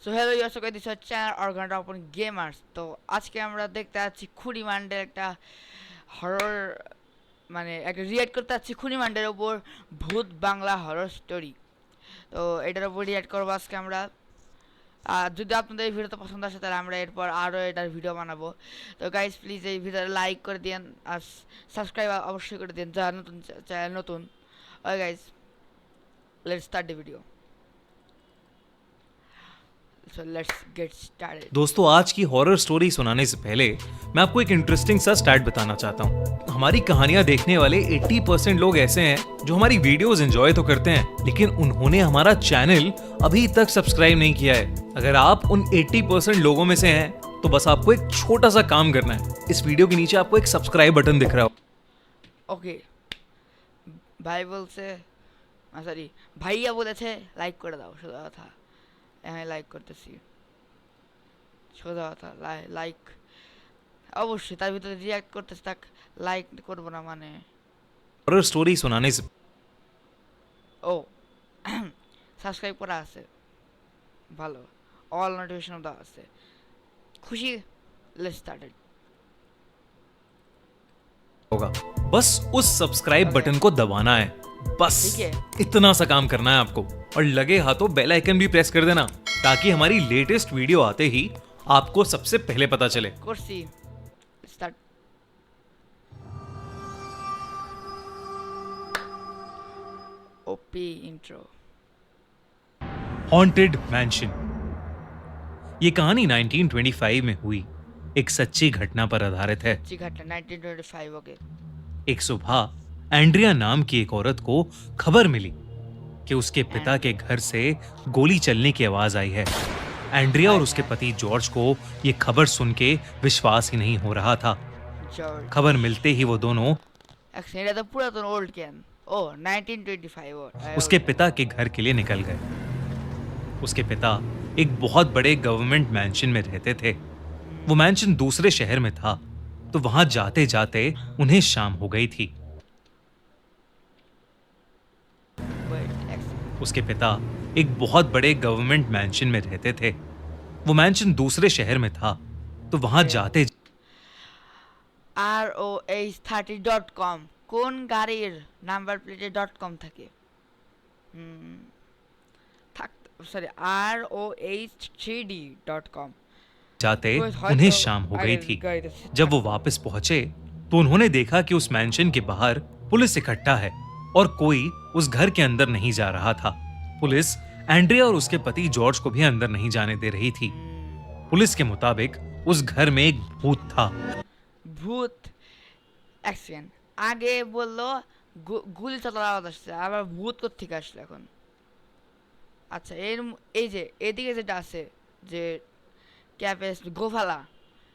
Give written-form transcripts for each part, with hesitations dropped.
So hello দর্শক, this হচ্ছে channel অর্গানটা open gamers. তো আজকে আমরা দেখতে যাচ্ছি খুনি মান্ডের একটা হরর, মানে একটা রিয়েক্ট করতে যাচ্ছি খুনি মান্ডের ওপর ভূত বাংলা হরর স্টোরি। তো এটার উপর রিয়েক্ট করবো আজকে আমরা। আর যদি আপনাদের এই ভিডিওটা পছন্দ আসে তাহলে আমরা এরপর আরও এটার ভিডিও বানাবো। তো গাইজ প্লিজ এই ভিডিওটা লাইক করে দিন আর সাবস্ক্রাইব অবশ্যই করে দিন যারা নতুন চ্যানেল নতুন। Okay guys, let's start the video. So let's get started. दोस्तों, आज की हॉरर स्टोरी सुनाने से पहले मैं आपको एक इंटरेस्टिंग सा स्टैट बताना चाहता हूँ। हमारी कहानियां देखने वाले 80% लोग ऐसे हैं जो हमारी वीडियोस एंजॉय तो करते हैं, लेकिन उन्होंने हमारा चैनल अभी तक सब्सक्राइब नहीं किया है। अगर आप उन 80% लोगों में से हैं तो बस आपको एक छोटा सा काम करना है। इस वीडियो के नीचे आपको एक सब्सक्राइब बटन दिख रहा हो। ওকে, ভাই বলছে, সরি, ভাইয়া বলেছে লাইক করে দাও। সোজা কথা, হ্যাঁ লাইক করতেছি। সোজা কথা, লাইক অবশ্যই। তার ভিতরে রিয়াক্ট করতেছে, তাক লাইক করবো না মানে? हॉरर स्टोरी सुनाने से ও সাবস্ক্রাইব করা আছে, ভালো, অল নোটিফিকেশন দেওয়া আছে, খুশি। Let's started. होगा, बस उस सब्सक्राइब Okay. बटन को दबाना है। बस ठीक है। इतना सा काम करना है आपको, और लगे हाथों बेल आइकन भी प्रेस कर देना ताकि हमारी लेटेस्ट वीडियो आते ही आपको सबसे पहले पता चले। করছি, স্টার্ট। ওপি ইন্ট্রো। Haunted mention. ये कहानी 1925 में हुई एक सच्ची घटना पर आधारित है। জি ঘটনা 1925। ওকে। एक सुबह एंड्रिया नाम की एक औरत को खबर मिली कि उसके पिता के घर से गोली चलने की आवाज आई है। एंड्रिया और उसके पति जॉर्ज को ये खबर सुन के विश्वास ही नहीं हो रहा था। জর্জ। खबर मिलते ही वो दोनों অ্যাকচুয়ালি এটা তো পুরাতন ওল্ড ক্যান। ও 1925। ও उसके पिता के घर के लिए निकल गए। उसके पिता एक बहुत बड़े गवर्नमेंट मैंशन में रहते थे। वो मैंशन दूसरे शहर में था, तो वहां जाते जाते उन्हें शाम हो गई थी। उसके पिता एक बहुत बड़े गवर्नमेंट मैंशन में रहते थे। वो मैंशन दूसरे शहर में था, तो वहां जाते ROH30.com কোন গাড়ির নাম্বার প্লেটে .com থাকে? থাক, সরি, ROH3D.com। जाते वो हद उन्हें तो शाम हो गई आगे थी। गए थे। जब वो वापस पहुंचे तो उन्होंने देखा कि उस मैंशन के बाहर पुलिस इकट्ठा है और कोई उस घर के अंदर नहीं जा रहा था। पुलिस एंड्रिया और उसके पति जॉर्ज को भी अंदर नहीं जाने दे रही थी। पुलिस के मुताबिक उस घर में एक भूत था। ভূত। এক সেকেন্ড, আগে বললো গুলি চালার আওয়াজ আসছে, আবার ভূত কোত্থেকে আসলো এখন? আচ্ছা, এই যে এদিকে যেটা আছে, যে ক্যাপেস গোফালা,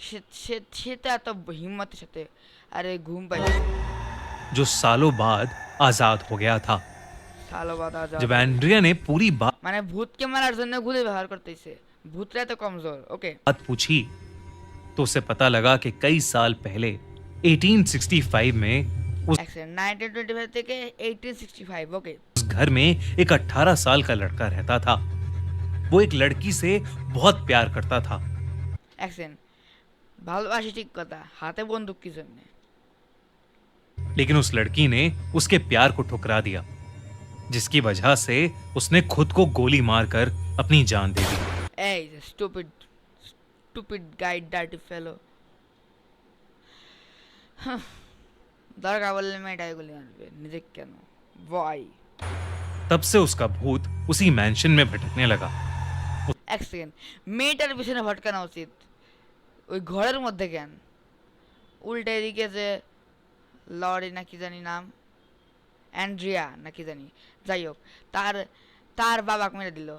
সে তো এত হিম্মতের সাথে, আরে ঘুম পাইছে। जो सालों बाद आजाद हो गया था। সালো বাদা যা, जब एंड्रिया ने पूरी মানে ভূতকে মারার জন্য গুলি ব্যবহার করতেছে। ভূতরা তো কমজোর। ওকে। बात पूछी तो उसे पता लगा कि कई साल पहले 1865 में এক সেকেন্ড, 1925 থেকে 1865। ওকে। उस घर में एक 18 साल का लड़का रहता था। वो एक लड़की से बहुत प्यार करता था। এক সেকেন্ড, ভালোবাসি ঠিক কথা, হাতে বন্দুক কি জন্য? लेकिन उस लड़की ने उसके प्यार को ठुकरा दिया, जिसकी वजह से उसने खुद को गोली मारकर अपनी जान दे दी। এই যে স্টুপিড স্টুপিড গাইড ডার্টি ফেলো। দরকার বললে মেয়েটাই গুলি মারবে, নিজে কেন? ভয়। तब से उसका भूत उसी मैंशन में भटकने लगा। এক সেকেন্ড, মেয়েটার পিছনে ভটকানো উচিত, ওই ঘরের মধ্যে কেন? উল্টা এদিকে যে লরি নাকি জানি নাম, অ্যান্ড্রিয়া নাকি জানি, যাই হোক, তার তার বাবাকে মেরে দিল,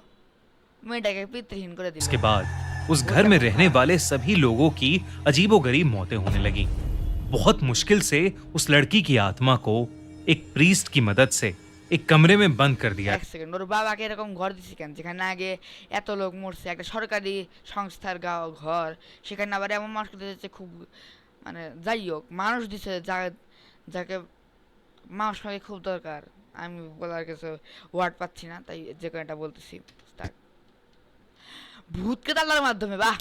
মেয়েটাকে পিতৃহীন করে দিল। इसके बाद उस घर में रहने वाले सभी लोगों की अजीबोगरीब मौतें होने लगी। बहुत मुश्किल से उस लड़की की आत्मा को एक प्रीस्ट की मदद से एक कमरे में बंद कर दिया। এক সেকেন্ড, ওর বাবাকে এরকম ঘর দিছে কেন যেখানে আগে এত লোক মরছে? একটা সরকারি সংস্থার ঘর, সেখানে আবার এমন মানুষ দিচ্ছে খুব, মানে যাই হোক, মানুষ দিছে যাকে মানুষ মাকে খুব দরকার। আমি বলার কিছু ওয়ার্ড পাচ্ছি না, তাই যে কোনটা বলতেছি। স্টার্ট। भूत के तालार माध्यम में, वाह।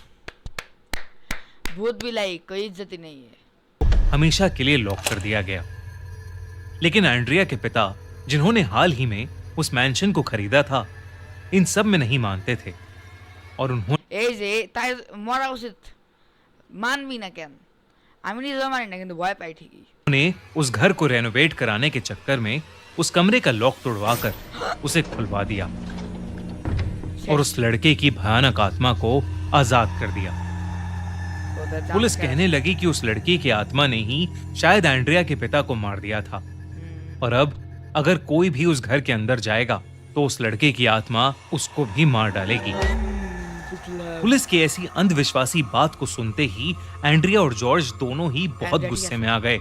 भूत भी लाई, कोई इज्जत ही नहीं है। हमेशा के लिए लॉक कर दिया गया। लेकिन एंड्रिया के पिता, जिन्होंने हाल ही में उस मैंशन को खरीदा था, इन सब में नहीं मानते थे और उन्होंने এই যে তাই মরা উচিত, মানবি না কেন? আমি নিজেও মানি না, কিন্তু ভয় পাই ঠিকই। उस घर को रेनोवेट कराने के चक्कर में उस कमरे का लॉक तोड़वाकर उसे खुलवा दिया और उस लड़के की भयानक आत्मा को आजाद कर दिया। ওদের पुलिस জামকে- कहने लगी कि उस लड़की की आत्मा ने ही शायद एंड्रिया के पिता को मार दिया था और अब अगर कोई भी उस घर के अंदर जाएगा तो उस लड़के की आत्मा उसको भी मार डालेगी। पुलिस की ऐसी अंधविश्वासी बात को सुनते ही एंड्रिया और जॉर्ज दोनों ही बहुत गुस्से में आ गए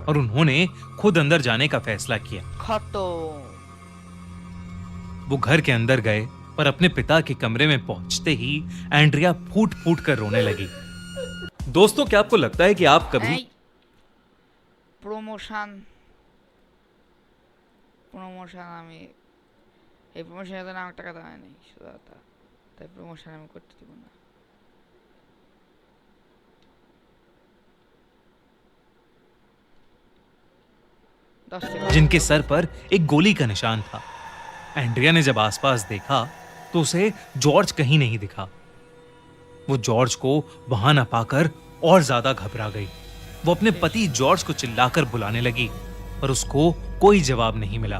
और उन्होंने खुद अंदर जाने का फैसला किया। खत्म। वो घर के अंदर गए पर अपने पिता के कमरे में पहुंचते ही एंड्रिया फूट फूट कर रोने लगी। दोस्तों, क्या आपको लगता है कि आप कभी এই প্রমোশন প্রমোশন আমি এই প্রমোশনের জন্য আমার টাকা দেওয়া নেই শুধু তা, তাই প্রমোশন আমি করতে দিব না। दस सेकंड। जिनके सर पर एक गोली का निशान था। एंड्रिया ने जब आसपास देखा तो उसे जॉर्ज कहीं नहीं दिखा। वो जॉर्ज को वहां न पाकर और ज्यादा घबरा गई। वो अपने पति जॉर्ज को चिल्लाकर बुलाने लगी पर उसको कोई जवाब नहीं मिला।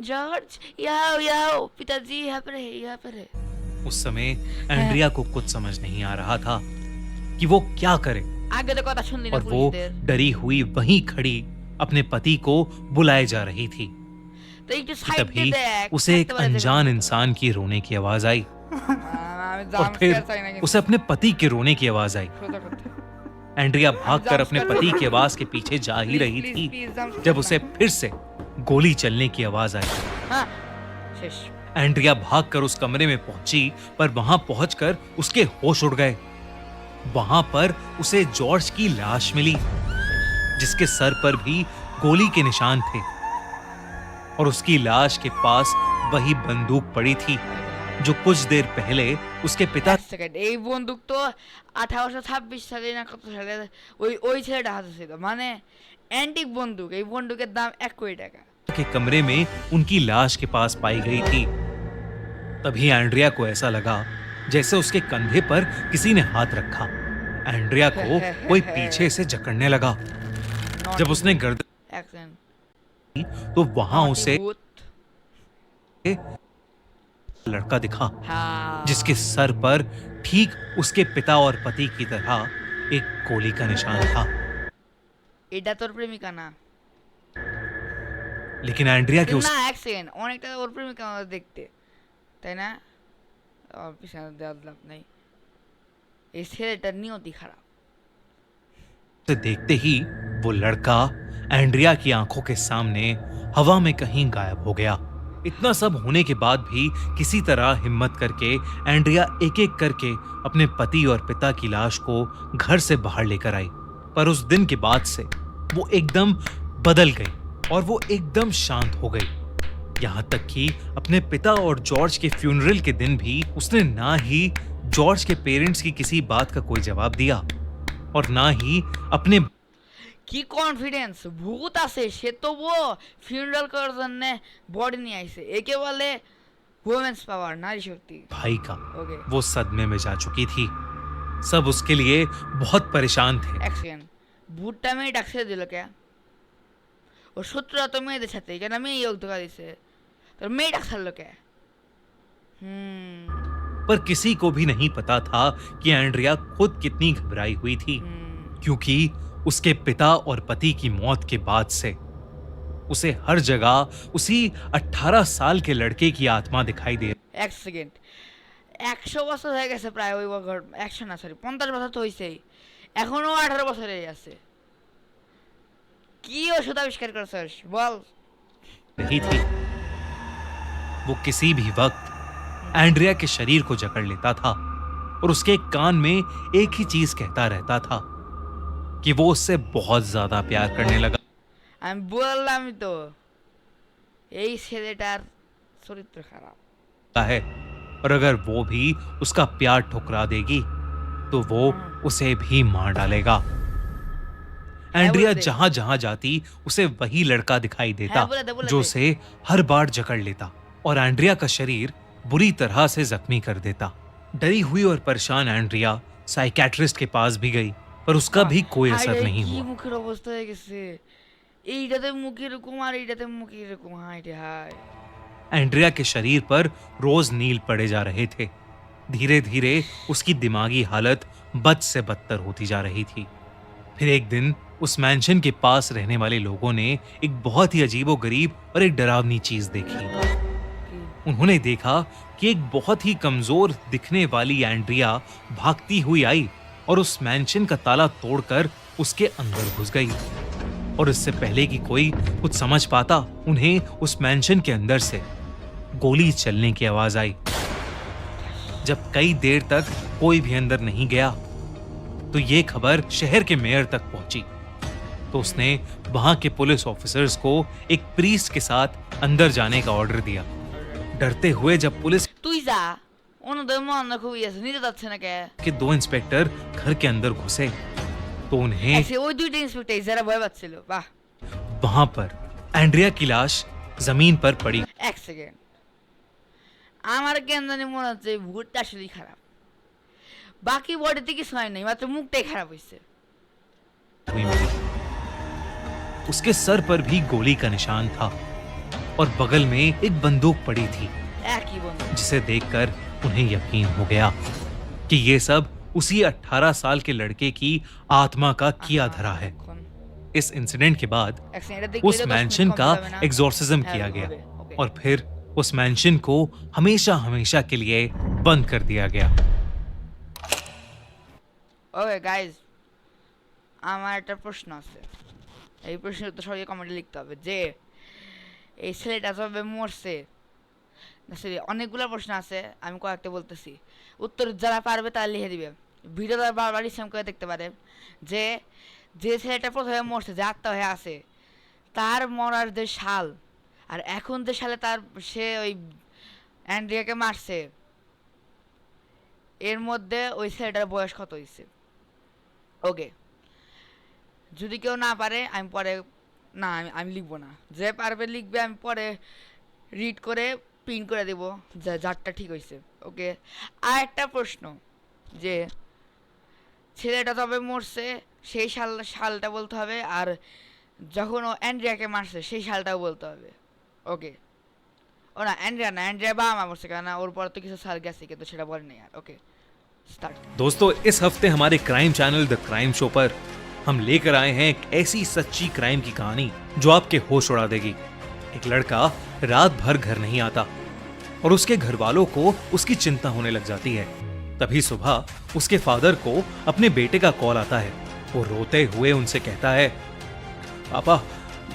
जॉर्ज, याओ याओ, पिताजी यहाँ पर है, यहाँ पर है। उस समय एंड्रिया को कुछ समझ नहीं आ रहा था कि वो क्या करे आगे तो कथा सुन ली ना और पूरी वो देर। डरी हुई वहीं खड़ी अपने पति को बुलाए जा रही थी तो एक कि साइड तभी उसे एक अनजान इंसान की रोने की आवाज आई और फिर उसे अपने पति के रोने की आवाज आई। एंड्रिया भागकर अपने पति की आवाज के पीछे जा ही रही थी जब उसे फिर से गोली चलने की आवाज आई। एंड्रिया भागकर उस कमरे में पहुंची पर वहां पहुंचकर उसके होश उड़ गए। वहां पर उसे जॉर्ज की लाश मिली जिसके सर पर भी गोली के निशान थे और उसकी लाश के पास वही बंदूक पड़ी थी जो कुछ देर पहले उसके पिता সেকেন্ড এই বন্দুক তো 1826 সালে না কত সালে ওই ছেলেটা হাতে ছিল, মানে অ্যান্টিক বন্দুক। এই বন্দুকের দাম 1 কোটি টাকা। के कमरे में उनकी लाश के पास पाई गई थी। तभी एंड्रिया को ऐसा लगा जैसे उसके कंधे पर किसी ने हाथ रखा। एंड्रिया को कोई पीछे से जकड़ने लगा। जब उसने गर्दन एक्शन तो वहां उसे लड़का दिखा जिसके सर पर ठीक उसके पिता और पति की तरह एक गोली का निशान था। এটা তোর প্রেমিকা না? लेकिन एंड्रिया के उस না, এক সেকেন্ড, অনেকটা ওর প্রেমিকা আমাদের দেখতে, তাই না? আর পিছনে দেওয়ার লাভ নেই। এই ছেলেটার নিয়তি খারাপ। से देखते ही वो लड़का एंड्रिया की आंखों के सामने हवा में कहीं गायब हो गया। इतना सब होने के बाद भी किसी तरह हिम्मत करके एंड्रिया एक एक करके अपने पति और पिता की लाश को घर से बाहर लेकर आई। पर उस दिन के बाद से वो एकदम बदल गई और वो एकदम शांत हो गई। यहाँ तक कि अपने पिता और जॉर्ज के फ्यूनरल के दिन भी उसने ना ही जॉर्ज के पेरेंट्स की किसी बात का कोई जवाब दिया और ना ही अपने কি কনফিডেন্স, ভূত আছে সে তবুও ফিউনারাল করার জন্য বডি নিয়ে আইছে। একে বলে ওমেন্স পাওয়ার, নারী শক্তি। भाई का ওকে वो सदमे में जा चुकी थी। सब उसके लिए बहुत परेशान थे। এক সেকেন্ড, ভূতটা মেয়েটা ছেড়ে দিল কে? ও শত্রুরা তো মেয়েদের সাথে, কেন মেয়ে যোগ ধোকা দিছে, তোর মেয়েটা ছাড়লো কে? पर किसी को भी नहीं पता था कि एंड्रिया खुद कितनी घबराई हुई थी क्योंकि उसके पिता और पति की मौत के बाद से उसे हर जगह उसी 18 साल के लड़के की आत्मा दिखाई दे। এক সেকেন্ড, 100 বছর হয়ে গেছে প্রায়, ওই ঘর 100 না, সরি 50 বছর তো হইছেই, এখনো 18 বছরেই আছে। কি ওষুধ আবিষ্কার করছস বল? रही थी। वो किसी भी वक्त एंड्रिया के शरीर को जकड़ लेता था और उसके कान में एक ही चीज कहता रहता था कि वो उससे बहुत ज्यादा प्यार करने लगा আমি বললামই তো এই ছেলেটার চরিত্র খারাপ। है और अगर वो भी उसका प्यार ठुकरा देगी तो वो उसे भी मार डालेगा। एंड्रिया बोल दे। जहां जहां जाती उसे वही लड़का दिखाई देता बोला जो दे। उसे हर बार जकड़ लेता और एंड्रिया का शरीर बुरी तरह से जख्मी कर देता। डरी हुई और परेशान एंड्रिया साइकेट्रिस्ट के पास भी गई पर उसका भी कोई असर नहीं কি हुआ। মুখের অবস্থা হয়ে গেছে, এইটাতে মুখ এরকম আর এইটাতে মুখ এরকম, হাই রে হাই। एंड्रिया के शरीर पर रोज नील पड़े जा रहे थे। धीरे धीरे उसकी दिमागी हालत बद से बदतर होती जा रही थी। फिर एक दिन उस मैंशन के पास रहने वाले लोगों ने एक बहुत ही अजीबोगरीब और एक डरावनी चीज देखी। उन्होंने देखा कि एक बहुत ही कमजोर दिखने वाली एंड्रिया भागती हुई आई और उस मैंशन का ताला तोड़कर उसके अंदर घुस गई। और इससे पहले कि कोई कुछ समझ पाता, उन्हें उस मैंशन के अंदर से गोली चलने की आवाज आई। जब कई देर तक कोई भी अंदर नहीं गया तो ये खबर शहर के मेयर तक पहुंची। तो उसने वहां के पुलिस ऑफिसर्स को एक प्रीस्ट के साथ अंदर जाने का ऑर्डर दिया। डरते हुए जब पुलिस তুই যা, অন্যদের মনে খুবই আছে, নিতে যাচ্ছে না কে? के 2 इंस्पेक्टर घर के अंदर घुसे तो उन्हें ऐसे ওই দুইটা ইন্সপেক্টর যারা ভয় পাচ্ছিল। বাহ, वहां पर एंड्रिया की लाश जमीन पर पड़ी এক সেকেন্ড, আমার কেন জানি মনে হচ্ছে এই ভূতটা আসলেই খারাপ। বাকি বডিতে কিছু হয় নাই, মাত্র মুখটাই খারাপ হয়েছে। हुई मिली। उसके सर पर भी गोली का निशान था और बगल में एक बंदूक पड़ी थी একই বন্ধু। जिसे देखकर उन्हें यकीन हो गया कि ये सब उसी 18 साल के लड़के की आत्मा का किया धरा है। इस इंसिडेंट के बाद उस मैंशन का एग्जॉर्सिज्म किया गया और फिर उस मैंशन को हमेशा हमेशा के लिए बंद कर दिया गया। ওকে গাইজ, আমার একটা প্রশ্ন আছে। এই প্রশ্নের উত্তর সবাই কমেন্টে লিখতে হবে যে এই ছেলেটা যবে মরছে। সরি, অনেকগুলো প্রশ্ন আছে, আমি কয়েকটা বলতেছি, উত্তর যারা পারবে তারা লিখে দিবে। ভিডিওটা বারবার রিসেম করে দেখতে পারে যে যে ছেলেটা প্রথমে মরছে, যে আত্মা হয়ে আছে, তার মরার যে সাল আর এখন যে সালে তার সে ওই অ্যান্ড্রিয়াকে মারছে, এর মধ্যে ওই ছেলেটার বয়স কত হয়েছে। ওকে, যদি কেউ না পারে আমি পরে, না আমি লিখবো না, যে পারবে লিখবে, আমি পরে রিড করে প্রিন্ট করে দেবো যারটা ঠিক হয়েছে। ওকে, আর একটা প্রশ্ন যে ছেলেটা তবে মরছে সেই সালটা বলতে হবে, আর যখন ও অ্যান্ড্রিয়াকে মারছে সেই সালটাও বলতে হবে। ওকে, ও না, অ্যান্ড্রিয়া না, অ্যান্ড্রিয়া বাবা মা মরছে, কেন ওর পর তো কিছু সাল গেছে কিন্তু সেটা বলে নেই আর। ওকে, स्टार्ट। दोस्तों, इस हफ्ते हमारे crime channel the crime show पर हम लेकर आए हैं एक ऐसी सच्ची क्राइम की कहानी जो आपके होश उड़ा देगी। एक लड़का रात भर घर नहीं आता और उसके घर वालों को उसकी चिंता होने लग जाती है। तभी सुबह उसके फादर को अपने बेटे का कॉल आता है। वो रोते हुए उनसे कहता है, पापा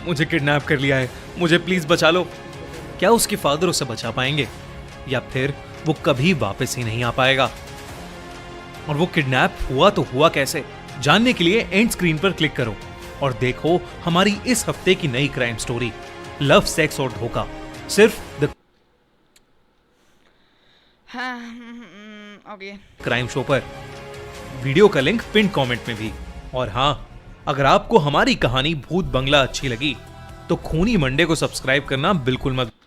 मुझे किडनैप कर लिया है, मुझे प्लीज बचा लो। क्या उसके फादर उसे बचा पाएंगे या फिर वो कभी वापस ही नहीं आ पाएगा? और वो किडनैप हुआ तो हुआ कैसे, जानने के लिए एंड स्क्रीन पर क्लिक करो और देखो हमारी इस हफ्ते की नई क्राइम स्टोरी, लव, सेक्स और धोखा, सिर्फ द ओके क्राइम शो पर। वीडियो का लिंक पिन कमेंट में भी। और हाँ, अगर आपको हमारी कहानी भूत बंगला अच्छी लगी तो खूनी मंडे को सब्सक्राइब करना बिल्कुल मत।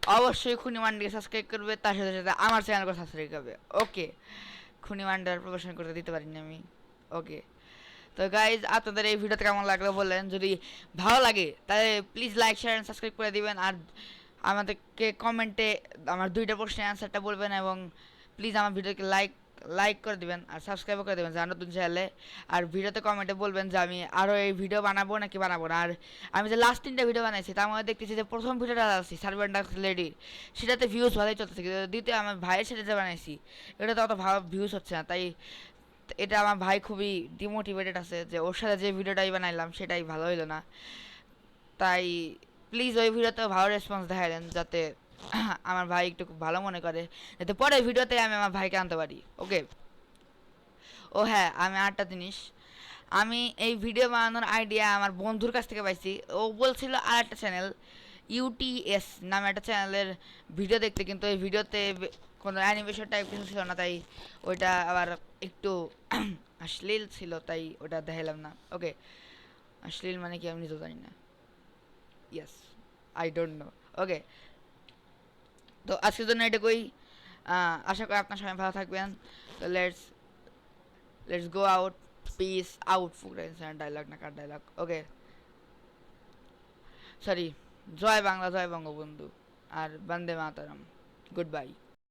অবশ্যই খুনি মান্ডিকে সাবস্ক্রাইব করবে, তার সাথে সাথে আমার চ্যানেলকে সাবস্ক্রাইব করবে। ওকে, খুনি মান্ডার প্রমোশন করতে দিতে পারিনি আমি। ওকে, তো গাইজ আপনাদের এই ভিডিওতে কেমন লাগলো বললেন, যদি ভালো লাগে তাহলে please like, share and subscribe করে দিবেন। আর আমাদেরকে কমেন্টে আমার দুইটা প্রশ্নের অ্যান্সারটা বলবেন এবং প্লিজ আমার ভিডিওকে লাইক করে দিবেন আর সাবস্ক্রাইবও করে দেবেন যারা নতুন চ্যানেলে। আর ভিডিওতে কমেন্টে বলবেন যে আমি আরও এই ভিডিও বানাবো নাকি বানাবো না। আর আমি যে লাস্ট 3টা ভিডিও বানাইছি তার মধ্যে দেখতেছি যে প্রথম ভিডিওটা আছে সার্ভেন্ট লেডি, সেটাতে ভিউজ ভালোই চলতেছে, কিন্তু দ্বিতীয় আমার ভাইয়ের সাথে যে বানাইছি এটাতে অত ভালো ভিউজ হচ্ছে না। তাই এটা আমার ভাই খুবই ডিমোটিভেটেড আছে যে ওর সাথে যে ভিডিওটাই বানাইলাম সেটাই ভালো হইলো না। তাই প্লিজ ওই ভিডিওতেও ভালো রেসপন্স দেখা দেন যাতে আমার ভাই একটু ভালো মনে করে, যাতে পরের ভিডিওতে আমি আমার ভাইকে আনতে পারি। ওকে, ও হ্যাঁ, আমি আরেকটা জিনিস, আমি এই ভিডিও বানানোর আইডিয়া আমার বন্ধুর কাছ থেকে পাইছি। ও বলছিল আর একটা চ্যানেল UTS নামে একটা চ্যানেলের ভিডিও দেখতে, কিন্তু এই ভিডিওতে কোনো অ্যানিমেশন টাইপ কিছু ছিল না, তাই ওইটা আবার একটু অশ্লীল ছিল, তাই ওটা দেখালাম না। ওকে, অশ্লীল মানে কি আমি নিজেও জানি না। Yes, I don't know. Okay, তো আজকের জন্য এটুকুই। আশা করি আপনার সবাই ভালো থাকবেন। তো let's go out, peace out. ফুকরেন্স ডায়লগ না কার ডায়লগ? ওকে, সরি, জয় বাংলা, জয় বঙ্গবন্ধু, আর বন্দে মাতারাম। Good by.